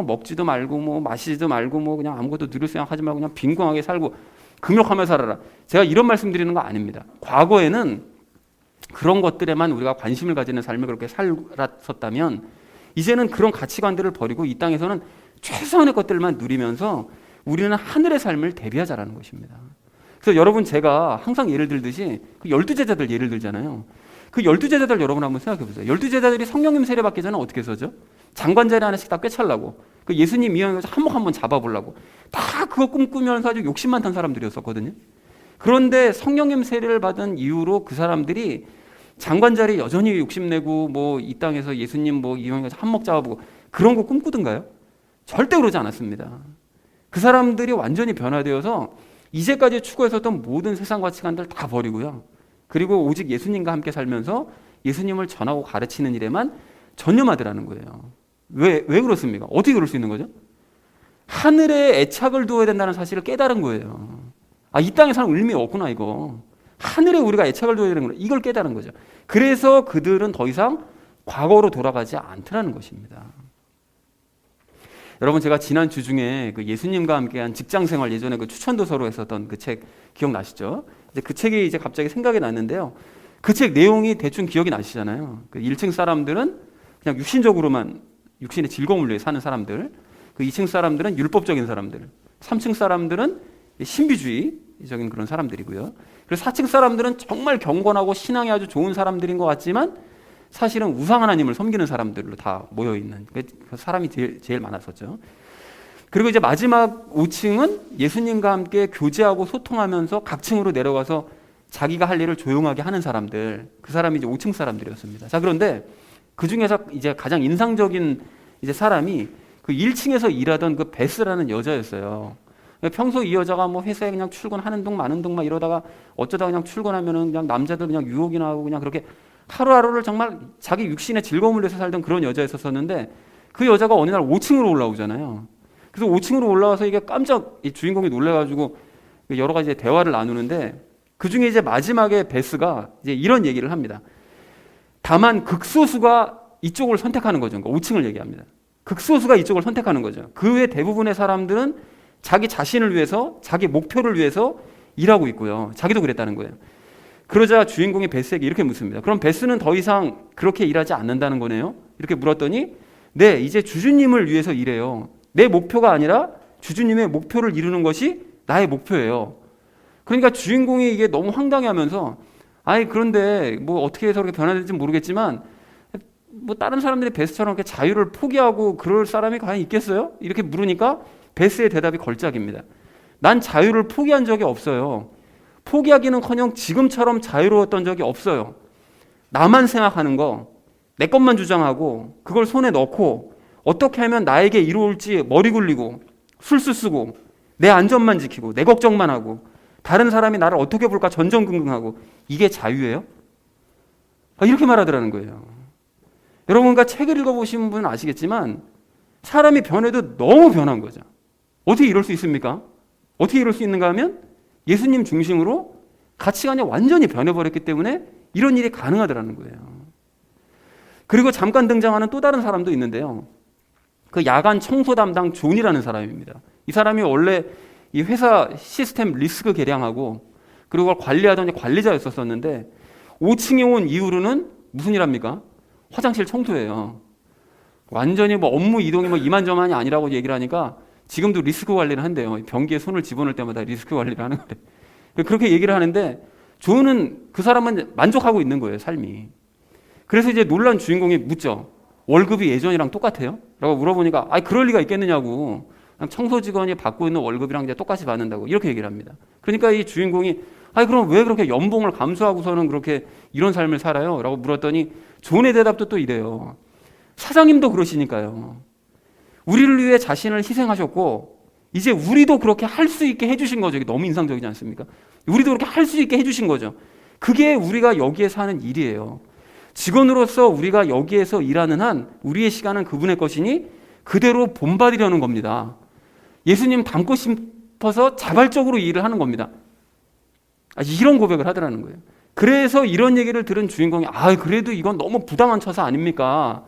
A: 먹지도 말고 뭐 마시지도 말고 뭐 그냥 아무것도 누릴 생각하지 말고 그냥 빈궁하게 살고 금욕하며 살아라. 제가 이런 말씀 드리는 거 아닙니다. 과거에는 그런 것들에만 우리가 관심을 가지는 삶을 그렇게 살았었다면 이제는 그런 가치관들을 버리고 이 땅에서는 최소한의 것들만 누리면서 우리는 하늘의 삶을 대비하자라는 것입니다. 그래서 여러분 제가 항상 예를 들듯이 그 12제자들 예를 들잖아요. 그 12제자들 여러분 한번 생각해 보세요. 12제자들이 성령님 세례받기 전에 어떻게 서죠? 장관 자리 하나씩 다 꿰차려고 그 예수님 이왕에서 한몫 한번 잡아보려고 다 그거 꿈꾸면서 아주 욕심 많던 사람들이었었거든요. 그런데 성령님 세례를 받은 이후로 그 사람들이 장관 자리 여전히 욕심내고 뭐 이 땅에서 예수님 뭐 이왕에서 한몫 잡아보고 그런 거 꿈꾸던가요? 절대 그러지 않았습니다. 그 사람들이 완전히 변화되어서 이제까지 추구했었던 모든 세상 가치관들 다 버리고요. 그리고 오직 예수님과 함께 살면서 예수님을 전하고 가르치는 일에만 전념하더라는 거예요. 왜 그렇습니까? 어떻게 그럴 수 있는 거죠? 하늘에 애착을 두어야 된다는 사실을 깨달은 거예요. 이 땅에 사는 의미 없구나 이거. 하늘에 우리가 애착을 두어야 되는 거예요. 이걸 깨달은 거죠. 그래서 그들은 더 이상 과거로 돌아가지 않더라는 것입니다. 여러분 제가 지난 주 중에 그 예수님과 함께한 직장생활 예전에 그 추천도서로 했었던 그 책 기억나시죠? 이제 그 책이 이제 갑자기 생각이 났는데요. 그 책 내용이 대충 기억이 나시잖아요. 그 1층 사람들은 그냥 육신적으로만 육신의 즐거움을 위해 사는 사람들, 그 2층 사람들은 율법적인 사람들, 3층 사람들은 신비주의적인 그런 사람들이고요. 그리고 4층 사람들은 정말 경건하고 신앙이 아주 좋은 사람들인 것 같지만 사실은 우상 하나님을 섬기는 사람들로 다 모여 있는 그 사람이 제일 많았었죠. 그리고 이제 마지막 5층은 예수님과 함께 교제하고 소통하면서 각 층으로 내려가서 자기가 할 일을 조용하게 하는 사람들, 그 사람이 이제 5층 사람들이었습니다. 자, 그런데 그 중에서 이제 가장 인상적인 이제 사람이 그 1층에서 일하던 그 베스라는 여자였어요. 평소 이 여자가 뭐 회사에 그냥 출근하는 둥 마는 둥 막 이러다가 어쩌다 그냥 출근하면은 그냥 남자들 그냥 유혹이나 하고 그냥 그렇게 하루하루를 정말 자기 육신의 즐거움을 위해서 살던 그런 여자였었는데 그 여자가 어느 날 5층으로 올라오잖아요. 그래서 5층으로 올라와서 이게 깜짝 이 주인공이 놀래가지고 여러 가지 대화를 나누는데 그 중에 이제 마지막에 베스가 이제 이런 얘기를 합니다. 다만 극소수가 이쪽을 선택하는 거죠. 그러니까 5층을 얘기합니다. 극소수가 이쪽을 선택하는 거죠. 그 외 대부분의 사람들은 자기 자신을 위해서, 자기 목표를 위해서 일하고 있고요. 자기도 그랬다는 거예요. 그러자 주인공이 베스에게 이렇게 묻습니다. 그럼 베스는 더 이상 그렇게 일하지 않는다는 거네요? 이렇게 물었더니 네, 이제 주주님을 위해서 일해요. 내 목표가 아니라 주주님의 목표를 이루는 것이 나의 목표예요. 그러니까 주인공이 이게 너무 황당해하면서 아니 그런데 뭐 어떻게 해서 그렇게 변화될지 모르겠지만 뭐 다른 사람들이 베스처럼 이렇게 자유를 포기하고 그럴 사람이 과연 있겠어요? 이렇게 물으니까 베스의 대답이 걸작입니다. 난 자유를 포기한 적이 없어요. 포기하기는커녕 지금처럼 자유로웠던 적이 없어요. 나만 생각하는 거, 내 것만 주장하고 그걸 손에 넣고 어떻게 하면 나에게 이로울지 머리 굴리고 술수 쓰고 내 안전만 지키고 내 걱정만 하고 다른 사람이 나를 어떻게 볼까 전전긍긍하고 이게 자유예요? 이렇게 말하더라는 거예요. 여러분과 책을 읽어보신 분은 아시겠지만 사람이 변해도 너무 변한 거죠. 어떻게 이럴 수 있습니까? 어떻게 이럴 수 있는가 하면 예수님 중심으로 가치관이 완전히 변해버렸기 때문에 이런 일이 가능하더라는 거예요. 그리고 잠깐 등장하는 또 다른 사람도 있는데요. 그 야간 청소 담당 존이라는 사람입니다. 이 사람이 원래 이 회사 시스템 리스크 개량하고 그리고 그걸 관리하던 관리자였었는데 5층에 온 이후로는 무슨 일 합니까? 화장실 청소예요. 완전히 뭐 업무 이동이 뭐 이만저만이 아니라고 얘기를 하니까 지금도 리스크 관리를 한대요. 변기에 손을 집어넣을 때마다 리스크 관리를 하는 거래. 그렇게 얘기를 하는데 존은 그 사람은 만족하고 있는 거예요, 삶이. 그래서 이제 놀란 주인공이 묻죠. 월급이 예전이랑 똑같아요? 라고 물어보니까 그럴 리가 있겠느냐고. 청소 직원이 받고 있는 월급이랑 이제 똑같이 받는다고 이렇게 얘기를 합니다. 그러니까 이 주인공이 그럼 왜 그렇게 연봉을 감수하고서는 그렇게 이런 삶을 살아요? 라고 물었더니 존의 대답도 또 이래요. 사장님도 그러시니까요. 우리를 위해 자신을 희생하셨고 이제 우리도 그렇게 할 수 있게 해주신 거죠. 이게 너무 인상적이지 않습니까? 우리도 그렇게 할 수 있게 해주신 거죠. 그게 우리가 여기에서 하는 일이에요. 직원으로서 우리가 여기에서 일하는 한 우리의 시간은 그분의 것이니 그대로 본받으려는 겁니다. 예수님 닮고 싶어서 자발적으로 일을 하는 겁니다. 이런 고백을 하더라는 거예요. 그래서 이런 얘기를 들은 주인공이 그래도 이건 너무 부당한 처사 아닙니까?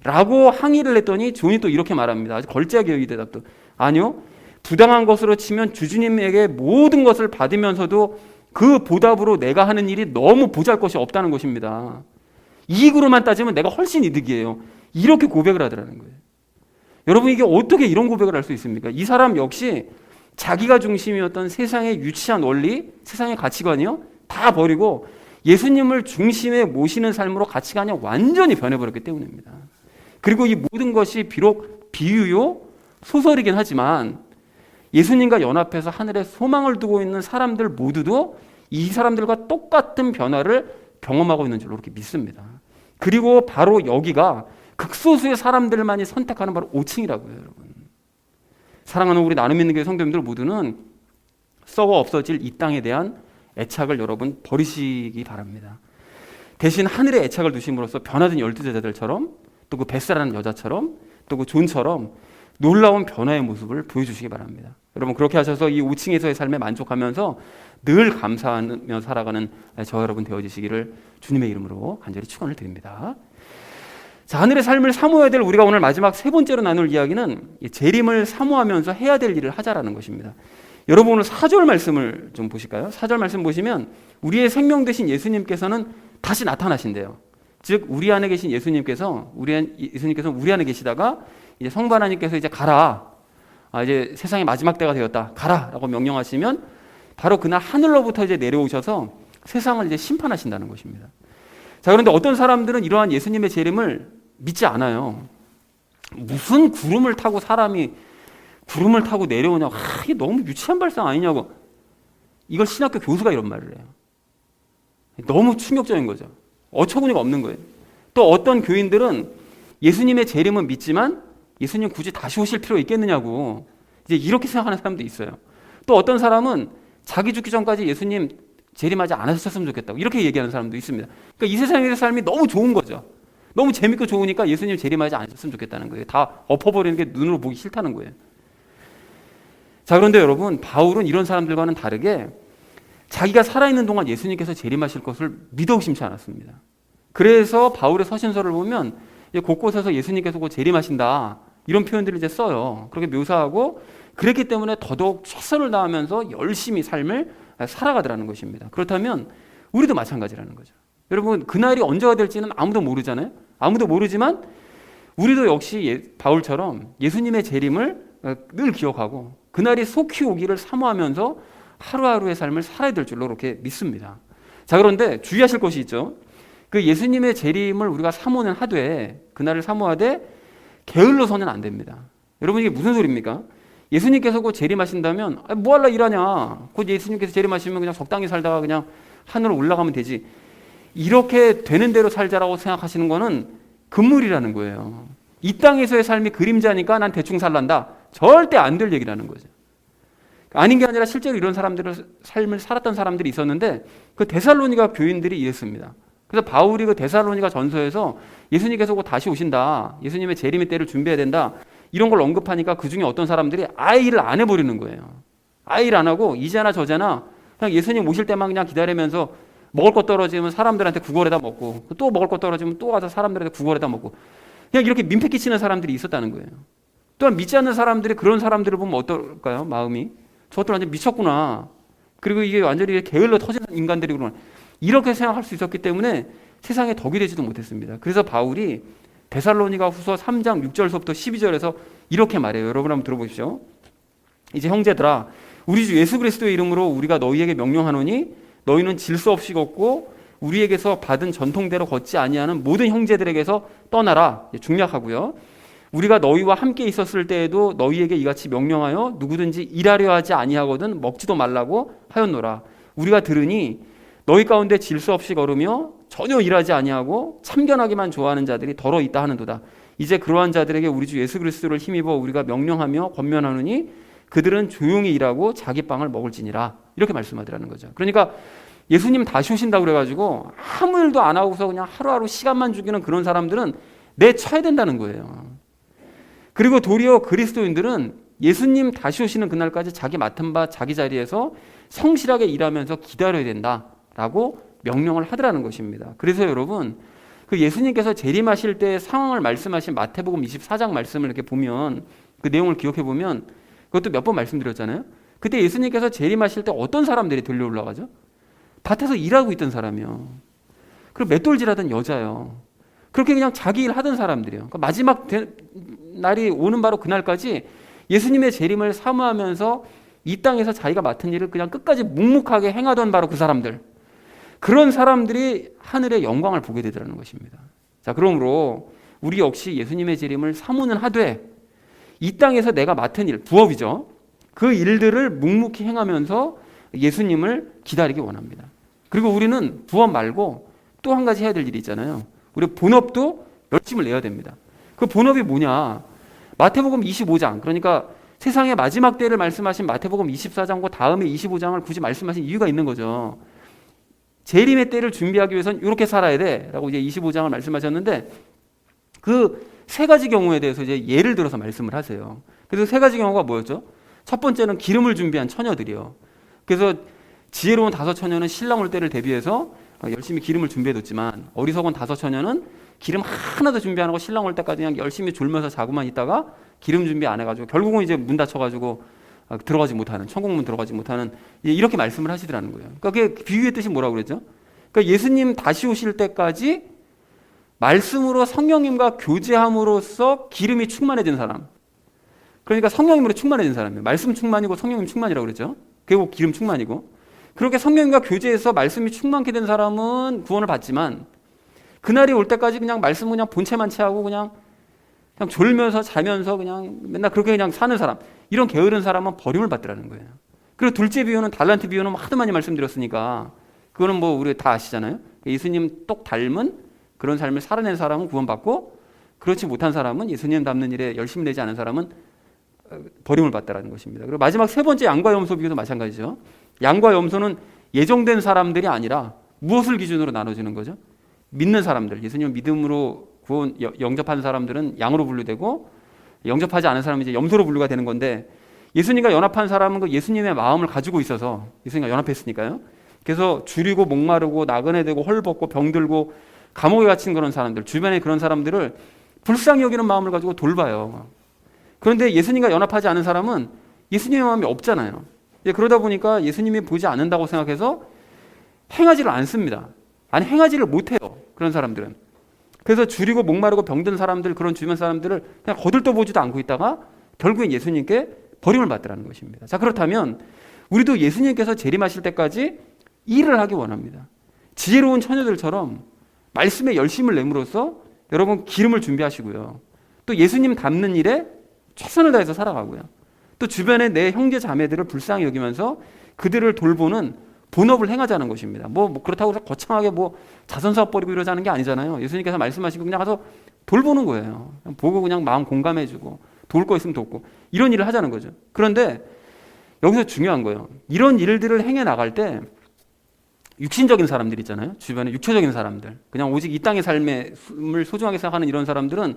A: 라고 항의를 했더니 존이 또 이렇게 말합니다. 아주 걸작이에요, 이 대답도. 아니요. 부당한 것으로 치면 주주님에게 모든 것을 받으면서도 그 보답으로 내가 하는 일이 너무 보잘것이 없다는 것입니다. 이익으로만 따지면 내가 훨씬 이득이에요. 이렇게 고백을 하더라는 거예요. 여러분 이게 어떻게 이런 고백을 할 수 있습니까? 이 사람 역시 자기가 중심이었던 세상의 유치한 원리, 세상의 가치관이요 다 버리고 예수님을 중심에 모시는 삶으로 가치관이 완전히 변해버렸기 때문입니다. 그리고 이 모든 것이 비록 비유요 소설이긴 하지만 예수님과 연합해서 하늘에 소망을 두고 있는 사람들 모두도 이 사람들과 똑같은 변화를 경험하고 있는 줄로 그렇게 믿습니다. 그리고 바로 여기가 극소수의 사람들만이 선택하는 바로 5층이라고요, 여러분. 사랑하는 우리 나눔 있는 교회 성도님들 모두는 썩어 없어질 이 땅에 대한 애착을 여러분 버리시기 바랍니다. 대신 하늘에 애착을 두심으로써 변화된 12제자들처럼 또 그 베스라는 여자처럼 또 그 존처럼 놀라운 변화의 모습을 보여주시기 바랍니다. 여러분 그렇게 하셔서 이 5층에서의 삶에 만족하면서 늘 감사하며 살아가는 저 여러분 되어지시기를 주님의 이름으로 간절히 축원을 드립니다. 자, 하늘의 삶을 사모해야 될 우리가 오늘 마지막 세 번째로 나눌 이야기는 재림을 사모하면서 해야 될 일을 하자라는 것입니다. 여러분 오늘 4절 말씀을 좀 보실까요? 4절 말씀 보시면 우리의 생명 되신 예수님께서는 다시 나타나신대요. 즉 우리 안에 계신 예수님께서 우리 안에 계시다가 이제 성부 하나님께서 이제 가라. 이제 세상의 마지막 때가 되었다. 가라라고 명령하시면 바로 그날 하늘로부터 이제 내려오셔서 세상을 이제 심판하신다는 것입니다. 자, 그런데 어떤 사람들은 이러한 예수님의 재림을 믿지 않아요. 무슨 구름을 타고 사람이 구름을 타고 내려오냐고. 이게 너무 유치한 발상 아니냐고. 이걸 신학교 교수가 이런 말을 해요. 너무 충격적인 거죠. 어처구니가 없는 거예요. 또 어떤 교인들은 예수님의 재림은 믿지만 예수님 굳이 다시 오실 필요 있겠느냐고 이제 이렇게 생각하는 사람도 있어요. 또 어떤 사람은 자기 죽기 전까지 예수님 재림하지 않으셨으면 좋겠다고 이렇게 얘기하는 사람도 있습니다. 그러니까 이 세상의 삶이 너무 좋은 거죠. 너무 재밌고 좋으니까 예수님 재림하지 않으셨으면 좋겠다는 거예요. 다 엎어버리는 게 눈으로 보기 싫다는 거예요. 자, 그런데 여러분, 바울은 이런 사람들과는 다르게 자기가 살아있는 동안 예수님께서 재림하실 것을 믿어 의심치 않았습니다. 그래서 바울의 서신서를 보면 곳곳에서 예수님께서 곧 재림하신다 이런 표현들을 이제 써요. 그렇게 묘사하고 그랬기 때문에 더더욱 최선을 다하면서 열심히 삶을 살아가더라는 것입니다. 그렇다면 우리도 마찬가지라는 거죠. 여러분, 그날이 언제가 될지는 아무도 모르잖아요. 아무도 모르지만 우리도 역시 바울처럼 예수님의 재림을 늘 기억하고 그날이 속히 오기를 사모하면서 하루하루의 삶을 살아야 될 줄로 그렇게 믿습니다. 자, 그런데 주의하실 것이 있죠. 그 예수님의 재림을 우리가 사모는 하되 그날을 사모하되 게을러서는 안 됩니다. 여러분, 이게 무슨 소리입니까? 예수님께서 곧 재림하신다면 뭐 하려 일하냐? 곧 예수님께서 재림하시면 그냥 적당히 살다가 그냥 하늘로 올라가면 되지. 이렇게 되는 대로 살자라고 생각하시는 거는 금물이라는 거예요. 이 땅에서의 삶이 그림자니까 난 대충 살란다. 절대 안 될 얘기라는 거죠. 아닌 게 아니라 실제로 이런 사람들의 삶을 살았던 사람들이 있었는데 그 데살로니가 교인들이 이랬습니다. 그래서 바울이 그 데살로니가 전서에서 예수님께서 곧 다시 오신다. 예수님의 재림의 때를 준비해야 된다. 이런 걸 언급하니까 그 중에 어떤 사람들이 아예 일을 안 해버리는 거예요. 아예 일 안 하고 이제나 저제나 그냥 예수님 오실 때만 그냥 기다리면서 먹을 것 떨어지면 사람들한테 구걸해다 먹고 또 먹을 것 떨어지면 또 가서 사람들한테 구걸해다 먹고 그냥 이렇게 민폐 끼치는 사람들이 있었다는 거예요. 또한 믿지 않는 사람들이 그런 사람들을 보면 어떨까요? 마음이 저것들 완전 미쳤구나. 그리고 이게 완전히 게을러 터진 인간들이구나. 이렇게 생각할 수 있었기 때문에 세상에 덕이 되지도 못했습니다. 그래서 바울이 데살로니가 후서 3장 6절서부터 12절에서 이렇게 말해요. 여러분 한번 들어보십시오. 이제 형제들아, 우리 주 예수 그리스도의 이름으로 우리가 너희에게 명령하노니 너희는 질서 없이 걷고 우리에게서 받은 전통대로 걷지 아니하는 모든 형제들에게서 떠나라. 중략하고요. 우리가 너희와 함께 있었을 때에도 너희에게 이같이 명령하여 누구든지 일하려 하지 아니하거든 먹지도 말라고 하였노라. 우리가 들으니 너희 가운데 질서 없이 걸으며 전혀 일하지 아니하고 참견하기만 좋아하는 자들이 더러 있다 하는도다. 이제 그러한 자들에게 우리 주 예수 그리스도를 힘입어 우리가 명령하며 권면하노니 그들은 조용히 일하고 자기 빵을 먹을지니라. 이렇게 말씀하더라는 거죠. 그러니까 예수님 다시 오신다고 그래가지고 아무 일도 안 하고서 그냥 하루하루 시간만 죽이는 그런 사람들은 내쳐야 된다는 거예요. 그리고 도리어 그리스도인들은 예수님 다시 오시는 그날까지 자기 맡은 바 자기 자리에서 성실하게 일하면서 기다려야 된다라고 명령을 하더라는 것입니다. 그래서 여러분, 그 예수님께서 재림하실 때 상황을 말씀하신 마태복음 24장 말씀을 이렇게 보면 그 내용을 기억해 보면 그것도 몇 번 말씀드렸잖아요. 그때 예수님께서 재림하실 때 어떤 사람들이 들려 올라가죠? 밭에서 일하고 있던 사람이요. 그리고 맷돌질하던 여자요. 그렇게 그냥 자기 일 하던 사람들이요. 그러니까 마지막 날이 오는 바로 그날까지 예수님의 재림을 사모하면서 이 땅에서 자기가 맡은 일을 그냥 끝까지 묵묵하게 행하던 바로 그 사람들. 그런 사람들이 하늘의 영광을 보게 되더라는 것입니다. 자, 그러므로 우리 역시 예수님의 재림을 사모는 하되 이 땅에서 내가 맡은 일, 부업이죠. 그 일들을 묵묵히 행하면서 예수님을 기다리기 원합니다. 그리고 우리는 부업 말고 또 한 가지 해야 될 일이 있잖아요. 우리 본업도 열심을 내야 됩니다. 그 본업이 뭐냐? 마태복음 25장, 그러니까 세상의 마지막 때를 말씀하신 마태복음 24장과 다음에 25장을 굳이 말씀하신 이유가 있는 거죠. 재림의 때를 준비하기 위해서는 이렇게 살아야 돼 라고 이제 25장을 말씀하셨는데 그 세 가지 경우에 대해서 이제 예를 들어서 말씀을 하세요. 그래서 세 가지 경우가 뭐였죠? 첫 번째는 기름을 준비한 처녀들이요. 그래서 지혜로운 다섯 처녀는 신랑 올 때를 대비해서 열심히 기름을 준비해뒀지만 어리석은 다섯 처녀는 기름 하나도 준비 안 하고 신랑 올 때까지 그냥 열심히 졸면서 자고만 있다가 기름 준비 안 해가지고 결국은 이제 문 닫혀가지고 들어가지 못하는, 천국문 들어가지 못하는, 이렇게 말씀을 하시더라는 거예요. 그러니까 그게 비유의 뜻이 뭐라고 그랬죠? 그러니까 예수님 다시 오실 때까지 말씀으로 성령님과 교제함으로써 기름이 충만해진 사람. 그러니까 성령님으로 충만해진 사람이에요. 말씀 충만이고 성령님 충만이라고 그랬죠. 그리고 기름 충만이고. 그렇게 성령님과 교제해서 말씀이 충만케 된 사람은 구원을 받지만 그날이 올 때까지 그냥 말씀 그냥 본체만 채하고 그냥 졸면서 자면서 그냥 맨날 그렇게 그냥 사는 사람, 이런 게으른 사람은 버림을 받더라는 거예요. 그리고 둘째 비유는 달란트 비유는 하도 많이 말씀드렸으니까 그거는 뭐 우리 다 아시잖아요. 예수님 똑 닮은 그런 삶을 살아낸 사람은 구원받고 그렇지 못한 사람은 예수님 닮는 일에 열심히 내지 않은 사람은 버림을 받더라는 것입니다. 그리고 마지막 세 번째 양과 염소 비유도 마찬가지죠. 양과 염소는 예정된 사람들이 아니라 무엇을 기준으로 나눠지는 거죠? 믿는 사람들, 예수님 믿음으로 구원 영접한 사람들은 양으로 분류되고 영접하지 않은 사람은 이제 염소로 분류가 되는 건데, 예수님과 연합한 사람은 그 예수님의 마음을 가지고 있어서 예수님과 연합했으니까요. 그래서 줄이고 목마르고 나그네 되고 헐벗고 병들고 감옥에 갇힌 그런 사람들, 주변에 그런 사람들을 불쌍히 여기는 마음을 가지고 돌봐요. 그런데 예수님과 연합하지 않은 사람은 예수님의 마음이 없잖아요. 그러다 보니까 예수님이 보지 않는다고 생각해서 행하지를 않습니다. 아니, 행하지를 못해요, 그런 사람들은. 그래서 줄이고 목마르고 병든 사람들, 그런 주변 사람들을 그냥 거들떠보지도 않고 있다가 결국엔 예수님께 버림을 받더라는 것입니다. 자, 그렇다면 우리도 예수님께서 재림하실 때까지 일을 하기 원합니다. 지혜로운 처녀들처럼 말씀에 열심을 내므로써 여러분 기름을 준비하시고요. 또 예수님 닮는 일에 최선을 다해서 살아가고요. 또 주변에 내 형제 자매들을 불쌍히 여기면서 그들을 돌보는 본업을 행하자는 것입니다. 뭐 그렇다고 해서 거창하게 뭐 자선사업 벌이고 이러자는 게 아니잖아요. 예수님께서 말씀하시고 그냥 가서 돌보는 거예요. 그냥 보고 그냥 마음 공감해주고 도울 거 있으면 돕고 이런 일을 하자는 거죠. 그런데 여기서 중요한 거예요. 이런 일들을 행해 나갈 때 육신적인 사람들 있잖아요. 주변에 육체적인 사람들, 그냥 오직 이 땅의 삶을 소중하게 생각하는 이런 사람들은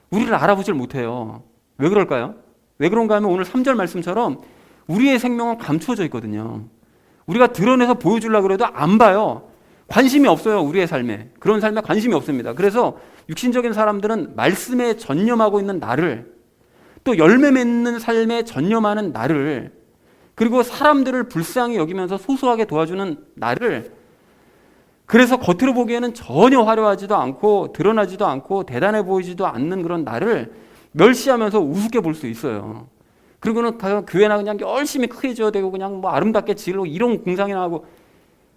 A: 우리를 알아보질 못해요. 왜 그럴까요? 왜 그런가 하면 오늘 3절 말씀처럼 우리의 생명은 감추어져 있거든요. 우리가 드러내서 보여주려고 해도 안 봐요. 관심이 없어요. 우리의 삶에. 그런 삶에 관심이 없습니다. 그래서 육신적인 사람들은 말씀에 전념하고 있는 나를, 또 열매 맺는 삶에 전념하는 나를, 그리고 사람들을 불쌍히 여기면서 소소하게 도와주는 나를, 그래서 겉으로 보기에는 전혀 화려하지도 않고 드러나지도 않고 대단해 보이지도 않는 그런 나를 멸시하면서 우습게 볼 수 있어요. 그리고는 교회나 그냥 열심히 크게 지어대고 그냥 뭐 아름답게 지으려고 이런 공상이나 하고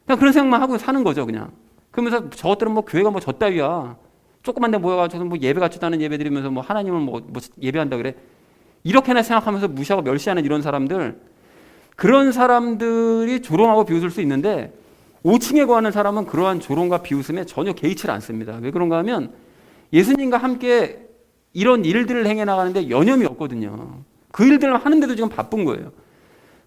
A: 그냥 그런 생각만 하고 사는 거죠, 그냥. 그러면서 저것들은 뭐 교회가 뭐 저따위야. 조그만 데 모여가지고 뭐 예배 같지도 않은 예배 드리면서 뭐 하나님을 뭐 예배한다 그래. 이렇게나 생각하면서 무시하고 멸시하는 이런 사람들, 그런 사람들이 조롱하고 비웃을 수 있는데 5층에 거하는 사람은 그러한 조롱과 비웃음에 전혀 개의치를 않습니다. 왜 그런가 하면 예수님과 함께 이런 일들을 행해 나가는데 여념이 없거든요. 그 일들을 하는데도 지금 바쁜 거예요.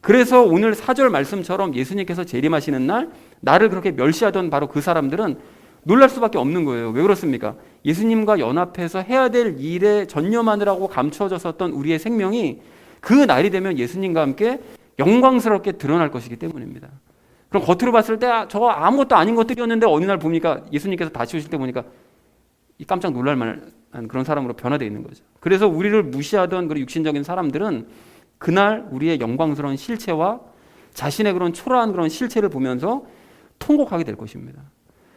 A: 그래서 오늘 4절 말씀처럼 예수님께서 재림하시는 날 나를 그렇게 멸시하던 바로 그 사람들은 놀랄 수밖에 없는 거예요. 왜 그렇습니까? 예수님과 연합해서 해야 될 일에 전념하느라고 감추어졌었던 우리의 생명이 그 날이 되면 예수님과 함께 영광스럽게 드러날 것이기 때문입니다. 그럼 겉으로 봤을 때 저거 아무것도 아닌 것들이었는데 어느 날 보니까 예수님께서 다시 오실 때 보니까 깜짝 놀랄 만한 그런 사람으로 변화되어 있는 거죠. 그래서 우리를 무시하던 그런 육신적인 사람들은 그날 우리의 영광스러운 실체와 자신의 그런 초라한 그런 실체를 보면서 통곡하게 될 것입니다.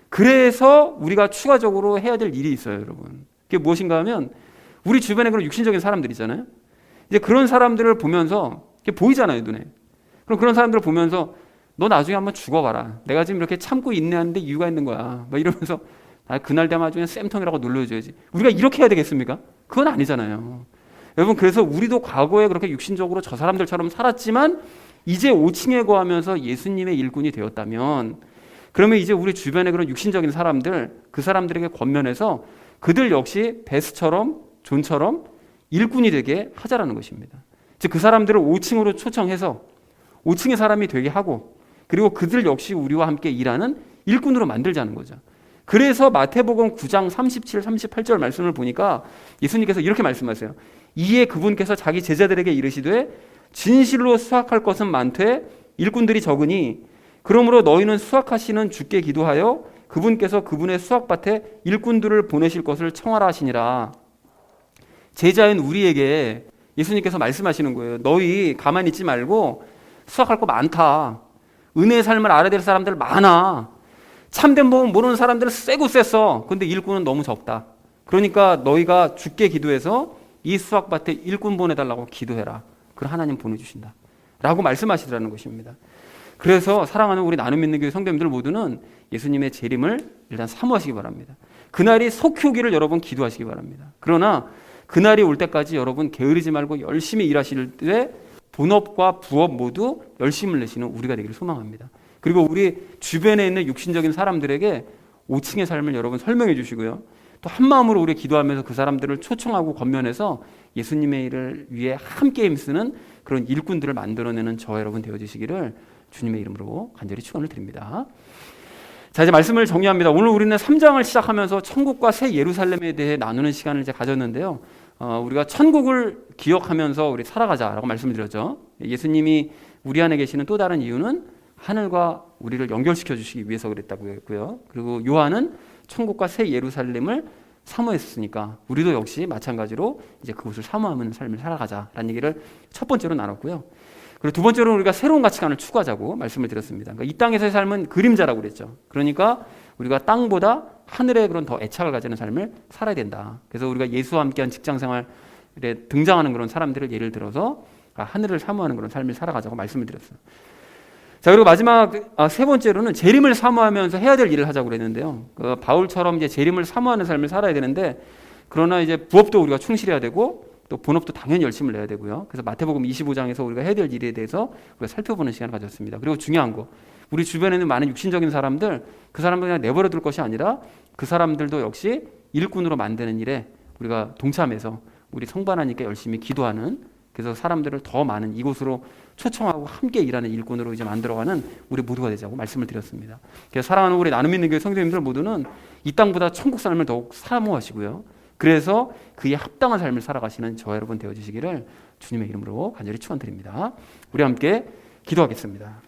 A: 그래서 우리가 추가적으로 해야 될 일이 있어요, 여러분. 그게 무엇인가 하면 우리 주변에 그런 육신적인 사람들 있잖아요. 이제 그런 사람들을 보면서 그게 보이잖아요, 눈에. 그럼 그런 사람들을 보면서 너 나중에 한번 죽어봐라. 내가 지금 이렇게 참고 인내하는데 이유가 있는 거야. 막 이러면서 그날 되면 아주 그냥 쌤통이라고 눌러줘야지. 우리가 이렇게 해야 되겠습니까? 그건 아니잖아요. 여러분, 그래서 우리도 과거에 그렇게 육신적으로 저 사람들처럼 살았지만 이제 5층에 거하면서 예수님의 일꾼이 되었다면, 그러면 이제 우리 주변에 그런 육신적인 사람들, 그 사람들에게 권면해서 그들 역시 베스처럼 존처럼 일꾼이 되게 하자라는 것입니다. 즉 그 사람들을 5층으로 초청해서 5층의 사람이 되게 하고, 그리고 그들 역시 우리와 함께 일하는 일꾼으로 만들자는 거죠. 그래서 마태복음 9장 37, 38절 말씀을 보니까 예수님께서 이렇게 말씀하세요. 이에 그분께서 자기 제자들에게 이르시되 진실로 수확할 것은 많되 일꾼들이 적으니 그러므로 너희는 수확하시는 주께 기도하여 그분께서 그분의 수확밭에 일꾼들을 보내실 것을 청하라 하시니라. 제자인 우리에게 예수님께서 말씀하시는 거예요. 너희 가만히 있지 말고 수확할 거 많다. 은혜의 삶을 알아야 될 사람들 많아. 참된 법 모르는 사람들은 세고 셌어. 근데 일꾼은 너무 적다. 그러니까 너희가 주께 기도해서 이 수확밭에 일꾼 보내달라고 기도해라. 그럼 하나님 보내주신다. 라고 말씀하시더라는 것입니다. 그래서 사랑하는 우리 나눔 믿는 교회 성도님들 모두는 예수님의 재림을 일단 사모하시기 바랍니다. 그날이 속히 오기를 여러분 기도하시기 바랍니다. 그러나 그날이 올 때까지 여러분 게으르지 말고 열심히 일하실 때 본업과 부업 모두 열심을 내시는 우리가 되기를 소망합니다. 그리고 우리 주변에 있는 육신적인 사람들에게 5층의 삶을 여러분 설명해 주시고요. 또 한마음으로 우리 기도하면서 그 사람들을 초청하고 권면해서 예수님의 일을 위해 함께 힘쓰는 그런 일꾼들을 만들어내는 저와 여러분 되어주시기를 주님의 이름으로 간절히 축원을 드립니다. 자, 이제 말씀을 정리합니다. 오늘 우리는 3장을 시작하면서 천국과 새 예루살렘에 대해 나누는 시간을 이제 가졌는데요. 우리가 천국을 기억하면서 우리 살아가자라고 말씀을 드렸죠. 예수님이 우리 안에 계시는 또 다른 이유는 하늘과 우리를 연결시켜 주시기 위해서 그랬다고 했고요. 그리고 요한은 천국과 새 예루살렘을 사모했으니까 우리도 역시 마찬가지로 이제 그곳을 사모하는 삶을 살아가자라는 얘기를 첫 번째로 나눴고요. 그리고 두 번째로는 우리가 새로운 가치관을 추구하자고 말씀을 드렸습니다. 그러니까 이 땅에서의 삶은 그림자라고 그랬죠. 그러니까 우리가 땅보다 하늘에 그런 더 애착을 가지는 삶을 살아야 된다. 그래서 우리가 예수와 함께한 직장 생활에 등장하는 그런 사람들을 예를 들어서 하늘을 사모하는 그런 삶을 살아가자고 말씀을 드렸어요. 자, 그리고 마지막 세 번째로는 재림을 사모하면서 해야 될 일을 하자고 그랬는데요. 바울처럼 이제 재림을 사모하는 삶을 살아야 되는데, 그러나 이제 부업도 우리가 충실해야 되고 또 본업도 당연히 열심히 내야 되고요. 그래서 마태복음 25장에서 우리가 해야 될 일에 대해서 우리가 살펴보는 시간을 가졌습니다. 그리고 중요한 거, 우리 주변에 있는 많은 육신적인 사람들, 그 사람들 그냥 내버려 둘 것이 아니라 그 사람들도 역시 일꾼으로 만드는 일에 우리가 동참해서 우리 성도 하나님께 열심히 기도하는, 그래서 사람들을 더 많은 이곳으로 초청하고 함께 일하는 일꾼으로 이제 만들어가는 우리 모두가 되자고 말씀을 드렸습니다. 그래서 사랑하는 우리 나눔 있는 교회 성도님들 모두는 이 땅보다 천국 삶을 더욱 사모하시고요. 그래서 그에 합당한 삶을 살아가시는 저와 여러분 되어주시기를 주님의 이름으로 간절히 축원드립니다. 우리 함께 기도하겠습니다.